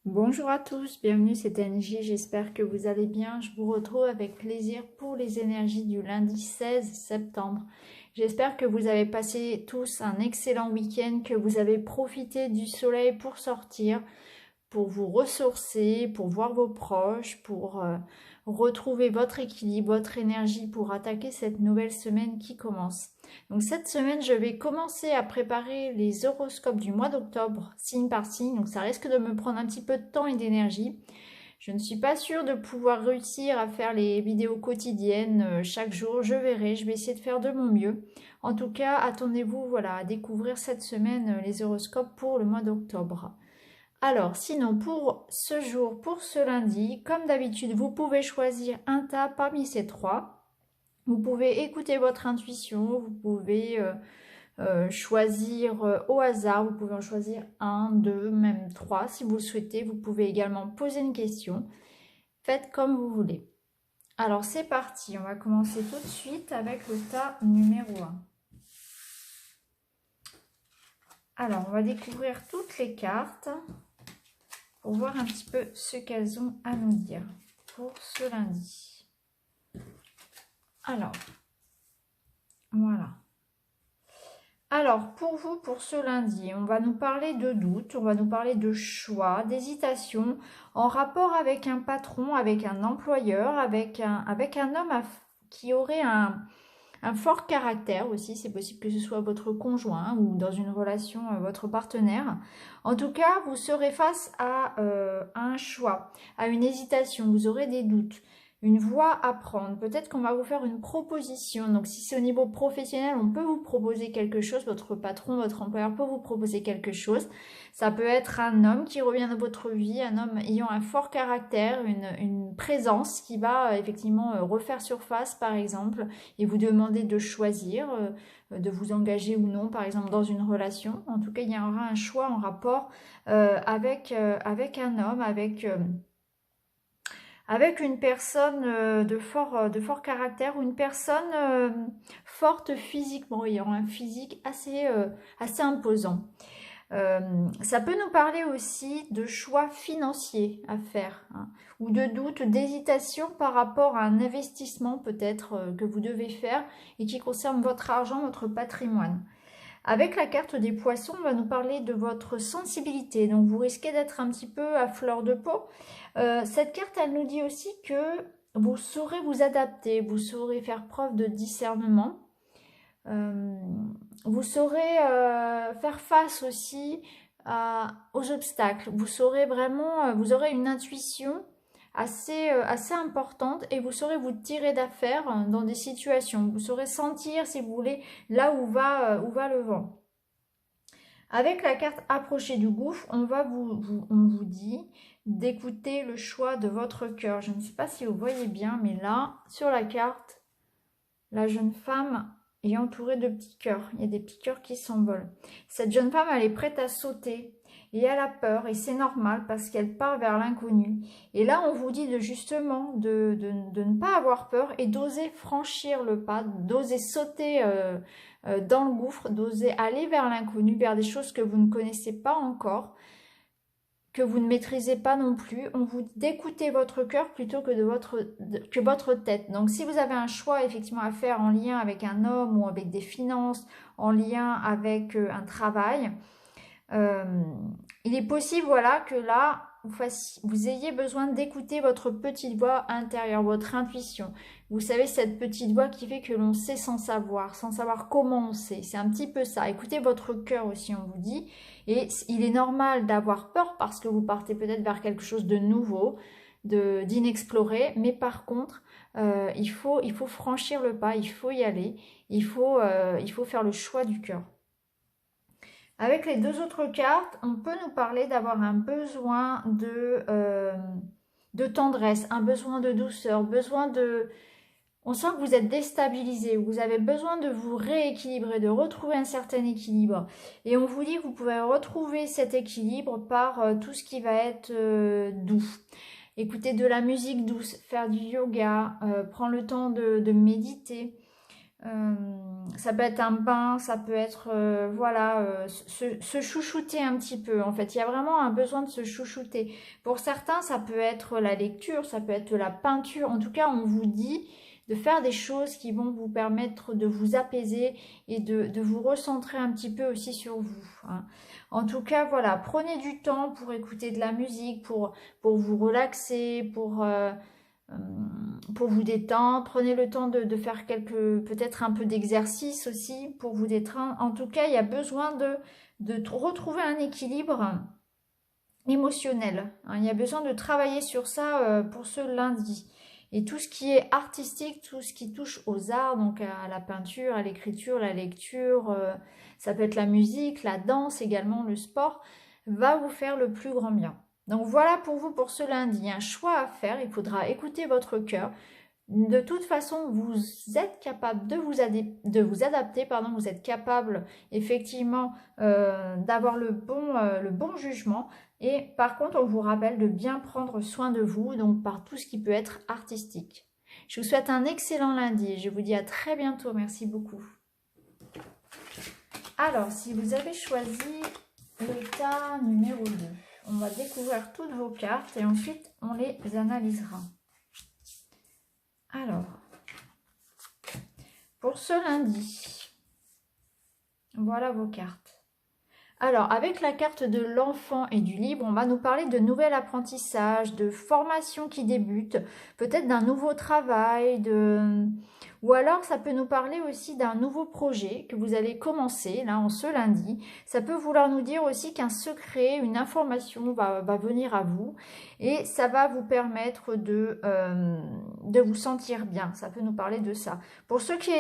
Bonjour à tous, bienvenue, c'est NJ, j'espère que vous allez bien. Je vous retrouve avec plaisir pour les énergies du lundi 16 septembre. J'espère que vous avez passé tous un excellent week-end, que vous avez profité du soleil pour sortir, pour vous ressourcer, pour voir vos proches, pour retrouver votre équilibre, votre énergie pour attaquer cette nouvelle semaine qui commence. Donc cette semaine, je vais commencer à préparer les horoscopes du mois d'octobre, signe par signe. Donc ça risque de me prendre un petit peu de temps et d'énergie. Je ne suis pas sûre de pouvoir réussir à faire les vidéos quotidiennes chaque jour. Je verrai, je vais essayer de faire de mon mieux. En tout cas, attendez-vous voilà, à découvrir cette semaine les horoscopes pour le mois d'octobre. Alors, sinon, pour ce jour, pour ce lundi, comme d'habitude, vous pouvez choisir un tas parmi ces trois. Vous pouvez écouter votre intuition, vous pouvez choisir au hasard, vous pouvez en choisir un, deux, même trois si vous le souhaitez. Vous pouvez également poser une question. Faites comme vous voulez. Alors, c'est parti, on va commencer tout de suite avec le tas numéro un. Alors, on va découvrir toutes les cartes pour voir un petit peu ce qu'elles ont à nous dire pour ce lundi. Alors, voilà. Alors, pour vous, pour ce lundi, on va nous parler de doute, on va nous parler de choix, d'hésitation, en rapport avec un patron, avec un employeur, avec un homme qui aurait un fort caractère aussi. C'est possible que ce soit votre conjoint ou dans une relation, votre partenaire. En tout cas, vous serez face à un choix, à une hésitation, vous aurez des doutes. Une voie à prendre. Peut-être qu'on va vous faire une proposition. Donc si c'est au niveau professionnel, on peut vous proposer quelque chose. Votre patron, votre employeur peut vous proposer quelque chose. Ça peut être un homme qui revient dans votre vie, un homme ayant un fort caractère, une présence qui va effectivement refaire surface par exemple et vous demander de choisir, de vous engager ou non par exemple dans une relation. En tout cas, il y aura un choix en rapport avec un homme, avec une personne de fort caractère ou une personne forte physiquement, ayant un physique assez imposant. Ça peut nous parler aussi de choix financiers à faire, hein, ou de doute, d'hésitation par rapport à un investissement peut-être que vous devez faire et qui concerne votre argent, votre patrimoine. Avec la carte des poissons, on va nous parler de votre sensibilité. Donc vous risquez d'être un petit peu à fleur de peau. Cette carte, elle nous dit aussi que vous saurez vous adapter, vous saurez faire preuve de discernement. Euh, Vous saurez faire face aussi aux obstacles. Vous saurez vraiment, vous aurez une intuition assez importante et vous saurez vous tirer d'affaire dans des situations. Vous saurez sentir, si vous voulez, là où va le vent. Avec la carte approcher du gouffre, on vous dit d'écouter le choix de votre cœur. Je ne sais pas si vous voyez bien, mais là, sur la carte, la jeune femme est entourée de petits cœurs. Il y a des petits cœurs qui s'envolent. Cette jeune femme, elle est prête à sauter et elle a peur et c'est normal parce qu'elle part vers l'inconnu. Et là, on vous dit justement de ne pas avoir peur et d'oser franchir le pas, d'oser sauter dans le gouffre, d'oser aller vers l'inconnu, vers des choses que vous ne connaissez pas encore, que vous ne maîtrisez pas non plus. On vous dit d'écouter votre cœur plutôt que votre tête. Donc si vous avez un choix effectivement à faire en lien avec un homme ou avec des finances, en lien avec un travail, euh, il est possible voilà que là vous ayez besoin d'écouter votre petite voix intérieure, votre intuition. Vous savez, cette petite voix qui fait que l'on sait sans savoir comment on sait. C'est un petit peu ça. Écoutez votre cœur aussi, on vous dit. Et il est normal d'avoir peur parce que vous partez peut-être vers quelque chose de nouveau, d'inexploré. Mais par contre, il faut franchir le pas, il faut y aller. Il faut faire le choix du cœur. Avec les deux autres cartes, on peut nous parler d'avoir un besoin de tendresse, un besoin de douceur, besoin de... On sent que vous êtes déstabilisé, vous avez besoin de vous rééquilibrer, de retrouver un certain équilibre. Et on vous dit que vous pouvez retrouver cet équilibre par tout ce qui va être doux. Écouter de la musique douce, faire du yoga, prendre le temps de méditer. Ça peut être un bain, ça peut être, voilà, se chouchouter un petit peu. En fait, il y a vraiment un besoin de se chouchouter. Pour certains, ça peut être la lecture, ça peut être la peinture. En tout cas, on vous dit de faire des choses qui vont vous permettre de vous apaiser et de vous recentrer un petit peu aussi sur vous, hein. En tout cas, voilà, prenez du temps pour écouter de la musique, pour vous relaxer, euh, pour vous détendre. Prenez le temps de faire peut-être un peu d'exercice aussi pour vous détendre. En tout cas, il y a besoin de retrouver un équilibre émotionnel, hein. Il y a besoin de travailler sur ça pour ce lundi. Et tout ce qui est artistique, tout ce qui touche aux arts, donc à la peinture, à l'écriture, la lecture, ça peut être la musique, la danse également, le sport, va vous faire le plus grand bien. Donc voilà pour vous pour ce lundi. Il y a un choix à faire, il faudra écouter votre cœur. De toute façon, vous êtes capable de vous adapter, pardon, vous êtes capable effectivement d'avoir le bon jugement. Et par contre, on vous rappelle de bien prendre soin de vous, donc par tout ce qui peut être artistique. Je vous souhaite un excellent lundi et je vous dis à très bientôt. Merci beaucoup. Alors, si vous avez choisi l'état numéro 2, on va découvrir toutes vos cartes et ensuite on les analysera. Alors, pour ce lundi, voilà vos cartes. Alors, avec la carte de l'enfant et du libre, on va nous parler de nouvel apprentissage, de formation qui débute, peut-être d'un nouveau travail, ou alors ça peut nous parler aussi d'un nouveau projet que vous allez commencer, là, en ce lundi. Ça peut vouloir nous dire aussi qu'un secret, une information va venir à vous et ça va vous permettre de vous sentir bien. Ça peut nous parler de ça. Pour ceux qui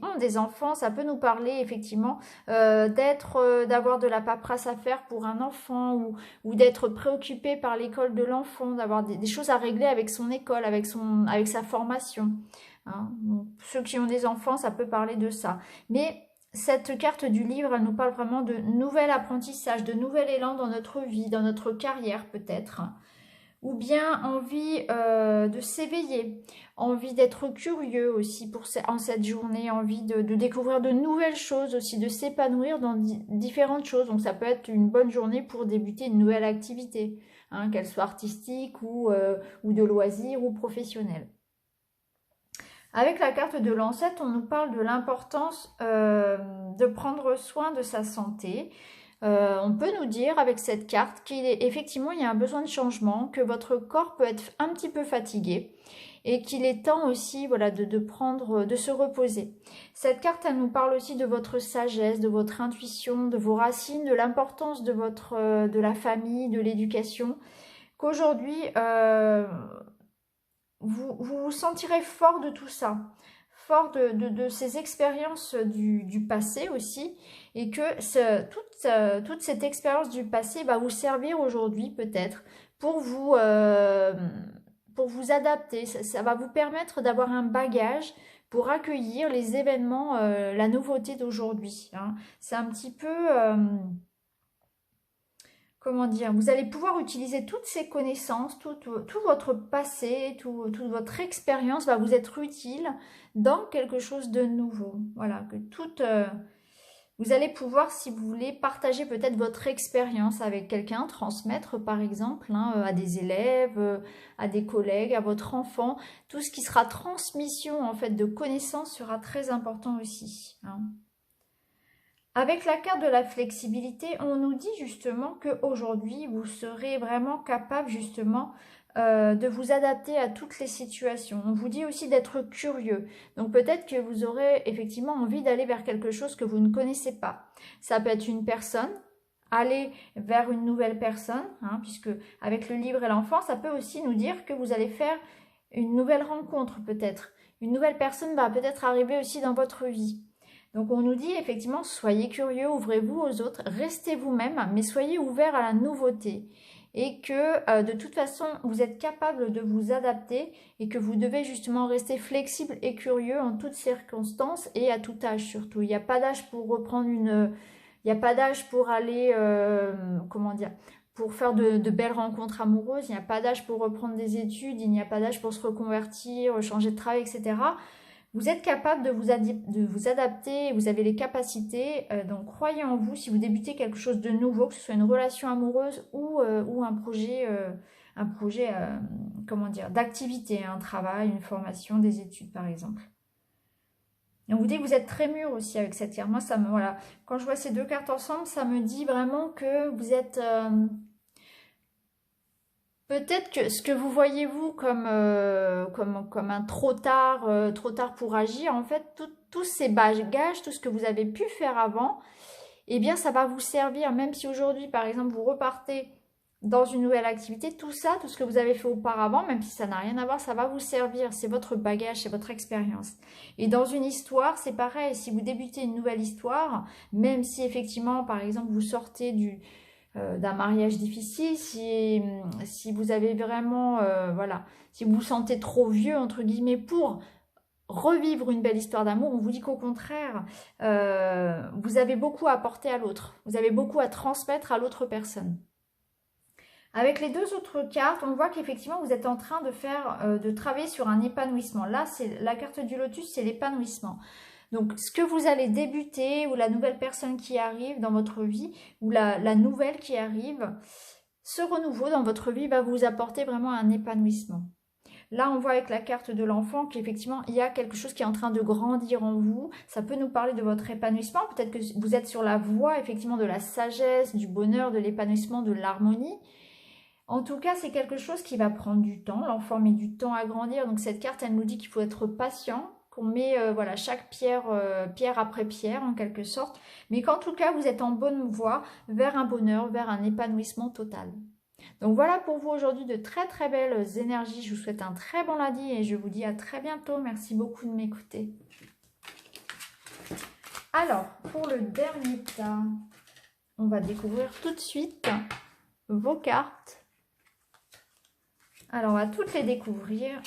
ont des enfants, ça peut nous parler effectivement d'avoir de la paperasse à faire pour un enfant ou d'être préoccupé par l'école de l'enfant, d'avoir des choses à régler avec son école, avec sa formation, hein. Donc, ceux qui ont des enfants, ça peut parler de ça. Mais cette carte du livre, elle nous parle vraiment de nouvel apprentissage, de nouvel élan dans notre vie, dans notre carrière peut-être, ou bien envie de s'éveiller, envie d'être curieux aussi en cette journée, envie de découvrir de nouvelles choses aussi, de s'épanouir dans différentes choses. Donc ça peut être une bonne journée pour débuter une nouvelle activité, hein, qu'elle soit artistique ou de loisir ou professionnelle. Avec la carte de l'ancêtre, on nous parle de l'importance de prendre soin de sa santé. On peut nous dire avec cette carte qu'effectivement il y a un besoin de changement, que votre corps peut être un petit peu fatigué et qu'il est temps aussi, voilà, de se reposer. Cette carte, elle nous parle aussi de votre sagesse, de votre intuition, de vos racines, de l'importance de la famille, de l'éducation, qu'aujourd'hui vous sentirez fort de tout ça, fort de ces expériences du passé aussi, et que toute cette expérience du passé va vous servir aujourd'hui peut-être pour vous adapter. Ça va vous permettre d'avoir un bagage pour accueillir les événements, la nouveauté d'aujourd'hui, hein. C'est un petit peu... comment dire, vous allez pouvoir utiliser toutes ces connaissances, tout votre passé, toute votre expérience va vous être utile dans quelque chose de nouveau. Voilà, vous allez pouvoir, si vous voulez, partager peut-être votre expérience avec quelqu'un, transmettre par exemple, hein, à des élèves, à des collègues, à votre enfant. Tout ce qui sera transmission en fait de connaissances sera très important aussi, hein. Avec la carte de la flexibilité, on nous dit justement qu'aujourd'hui, vous serez vraiment capable justement de vous adapter à toutes les situations. On vous dit aussi d'être curieux. Donc peut-être que vous aurez effectivement envie d'aller vers quelque chose que vous ne connaissez pas. Ça peut être une personne, aller vers une nouvelle personne, hein, puisque avec le livre et l'enfant, ça peut aussi nous dire que vous allez faire une nouvelle rencontre peut-être. Une nouvelle personne va peut-être arriver aussi dans votre vie. Donc on nous dit effectivement, soyez curieux, ouvrez-vous aux autres, restez vous-même, mais soyez ouverts à la nouveauté. Et que de toute façon, vous êtes capable de vous adapter et que vous devez justement rester flexible et curieux en toutes circonstances et à tout âge surtout. Il n'y a pas d'âge pour reprendre il n'y a pas d'âge pour aller, comment dire, pour faire de belles rencontres amoureuses. Il n'y a pas d'âge pour reprendre des études, il n'y a pas d'âge pour se reconvertir, changer de travail, etc. Vous êtes capable de vous adapter, vous avez les capacités, donc croyez en vous si vous débutez quelque chose de nouveau, que ce soit une relation amoureuse ou un projet comment dire, d'activité, un travail, une formation, des études par exemple. Et on vous dit que vous êtes très mûr aussi avec cette carte. Moi, voilà, quand je vois ces deux cartes ensemble, ça me dit vraiment que vous êtes... peut-être que ce que vous voyez vous comme un trop tard pour agir, en fait, tous ces bagages, tout ce que vous avez pu faire avant, eh bien, ça va vous servir, même si aujourd'hui, par exemple, vous repartez dans une nouvelle activité, tout ça, tout ce que vous avez fait auparavant, même si ça n'a rien à voir, ça va vous servir. C'est votre bagage, c'est votre expérience. Et dans une histoire, c'est pareil. Si vous débutez une nouvelle histoire, même si effectivement, par exemple, vous sortez d'un mariage difficile, si vous avez vraiment, voilà, si vous vous sentez trop vieux, entre guillemets, pour revivre une belle histoire d'amour, on vous dit qu'au contraire, vous avez beaucoup à apporter à l'autre. Vous avez beaucoup à transmettre à l'autre personne. Avec les deux autres cartes, on voit qu'effectivement, vous êtes en train de travailler sur un épanouissement. Là, c'est la carte du lotus, c'est l'épanouissement. Donc, ce que vous allez débuter, ou la nouvelle personne qui arrive dans votre vie, ou la nouvelle qui arrive, ce renouveau dans votre vie va vous apporter vraiment un épanouissement. Là, on voit avec la carte de l'enfant qu'effectivement, il y a quelque chose qui est en train de grandir en vous. Ça peut nous parler de votre épanouissement. Peut-être que vous êtes sur la voie, effectivement, de la sagesse, du bonheur, de l'épanouissement, de l'harmonie. En tout cas, c'est quelque chose qui va prendre du temps. L'enfant met du temps à grandir. Donc, cette carte, elle nous dit qu'il faut être patient, qu'on met voilà, chaque pierre, pierre après pierre, en quelque sorte. Mais qu'en tout cas, vous êtes en bonne voie vers un bonheur, vers un épanouissement total. Donc voilà pour vous aujourd'hui de très très belles énergies. Je vous souhaite un très bon lundi et je vous dis à très bientôt. Merci beaucoup de m'écouter. Alors, pour le dernier tas, on va découvrir tout de suite vos cartes. Alors, on va toutes les découvrir.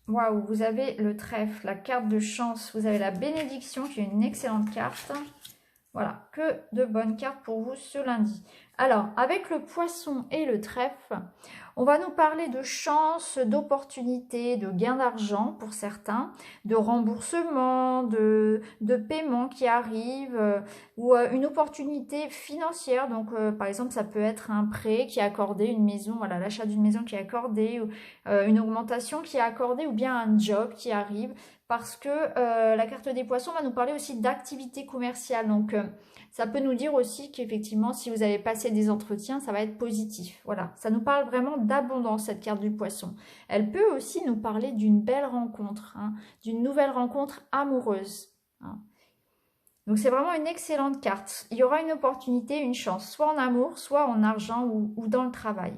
Waouh, vous avez le trèfle, la carte de chance. Vous avez la bénédiction qui est une excellente carte. Voilà, que de bonnes cartes pour vous ce lundi. Alors, avec le poisson et le trèfle, on va nous parler de chance, d'opportunités, de gains d'argent pour certains, de remboursement, de paiement qui arrive, ou une opportunité financière. Donc, par exemple, ça peut être un prêt qui est accordé, une maison, voilà, l'achat d'une maison qui est accordé, ou une augmentation qui est accordée, ou bien un job qui arrive. Parce que la carte des poissons va nous parler aussi d'activité commerciale. Donc, ça peut nous dire aussi qu'effectivement, si vous avez passé des entretiens, ça va être positif. Voilà, ça nous parle vraiment d'abondance, cette carte du poisson. Elle peut aussi nous parler d'une belle rencontre, hein, d'une nouvelle rencontre amoureuse. Hein. Donc, c'est vraiment une excellente carte. Il y aura une opportunité, une chance, soit en amour, soit en argent ou dans le travail.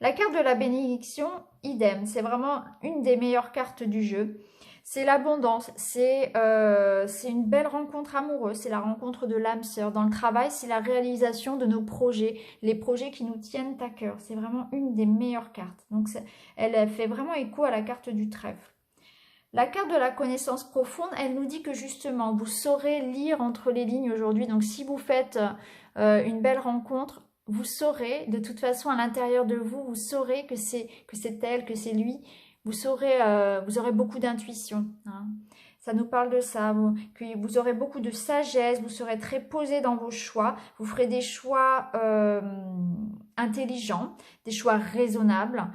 La carte de la bénédiction, idem, c'est vraiment une des meilleures cartes du jeu. C'est l'abondance, c'est une belle rencontre amoureuse, c'est la rencontre de l'âme sœur. Dans le travail, c'est la réalisation de nos projets, les projets qui nous tiennent à cœur. C'est vraiment une des meilleures cartes. Donc, elle fait vraiment écho à la carte du trèfle. La carte de la connaissance profonde, elle nous dit que justement, vous saurez lire entre les lignes aujourd'hui. Donc, si vous faites une belle rencontre, vous saurez, de toute façon, à l'intérieur de vous, vous saurez que c'est elle, que c'est lui. Vous saurez, vous aurez beaucoup d'intuition. Hein. Ça nous parle de ça, que vous aurez beaucoup de sagesse, vous serez très posé dans vos choix, vous ferez des choix intelligents, des choix raisonnables,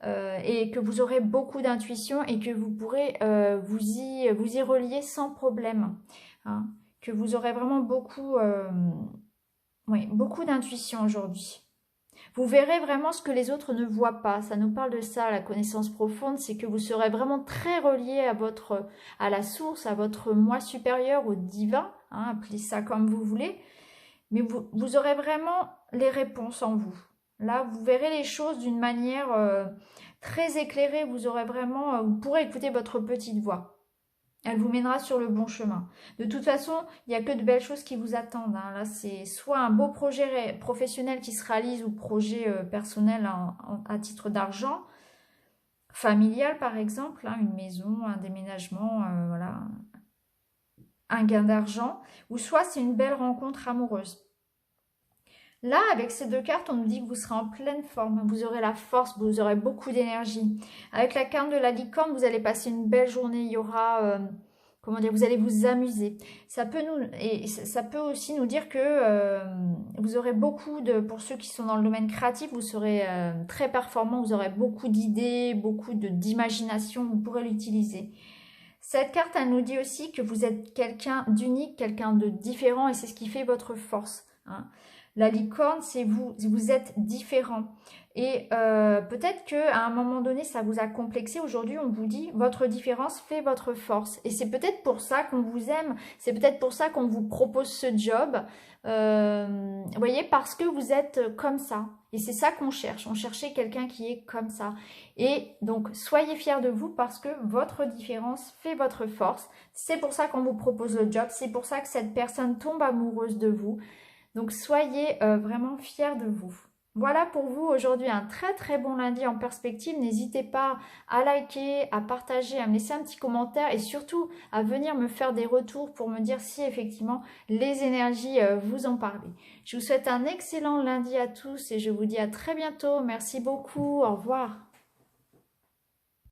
et que vous aurez beaucoup d'intuition et que vous pourrez vous y relier sans problème. Hein. Que vous aurez vraiment beaucoup d'intuition aujourd'hui. Vous verrez vraiment ce que les autres ne voient pas. Ça nous parle de ça, la connaissance profonde, c'est que vous serez vraiment très relié à la source, à votre moi supérieur, au divin, hein, appelez ça comme vous voulez. Mais vous aurez vraiment les réponses en vous. Là, vous verrez les choses d'une manière très éclairée. Vous pourrez écouter votre petite voix. Elle vous mènera sur le bon chemin. De toute façon, il n'y a que de belles choses qui vous attendent. Hein. Là, c'est soit un beau projet professionnel qui se réalise ou projet personnel à titre d'argent, familial par exemple, hein, une maison, un déménagement, voilà, un gain d'argent, ou soit c'est une belle rencontre amoureuse. Là, avec ces deux cartes, on nous dit que vous serez en pleine forme, vous aurez la force, vous aurez beaucoup d'énergie. Avec la carte de la licorne, vous allez passer une belle journée, il y aura, comment dire, vous allez vous amuser. Ça peut aussi nous dire que vous aurez beaucoup pour ceux qui sont dans le domaine créatif, vous serez très performant, vous aurez beaucoup d'idées, beaucoup d'imagination, vous pourrez l'utiliser. Cette carte, elle nous dit aussi que vous êtes quelqu'un d'unique, quelqu'un de différent, et c'est ce qui fait votre force, hein. La licorne, c'est vous, vous êtes différent. Et peut-être qu'à un moment donné, ça vous a complexé. Aujourd'hui, on vous dit, votre différence fait votre force. Et c'est peut-être pour ça qu'on vous aime. C'est peut-être pour ça qu'on vous propose ce job. Vous voyez, parce que vous êtes comme ça. Et c'est ça qu'on cherche. On cherchait quelqu'un qui est comme ça. Et donc, soyez fiers de vous parce que votre différence fait votre force. C'est pour ça qu'on vous propose le job. C'est pour ça que cette personne tombe amoureuse de vous. Donc soyez vraiment fiers de vous. Voilà pour vous aujourd'hui un très très bon lundi en perspective. N'hésitez pas à liker, à partager, à me laisser un petit commentaire et surtout à venir me faire des retours pour me dire si effectivement les énergies vous en parlent. Je vous souhaite un excellent lundi à tous et je vous dis à très bientôt. Merci beaucoup. Au revoir.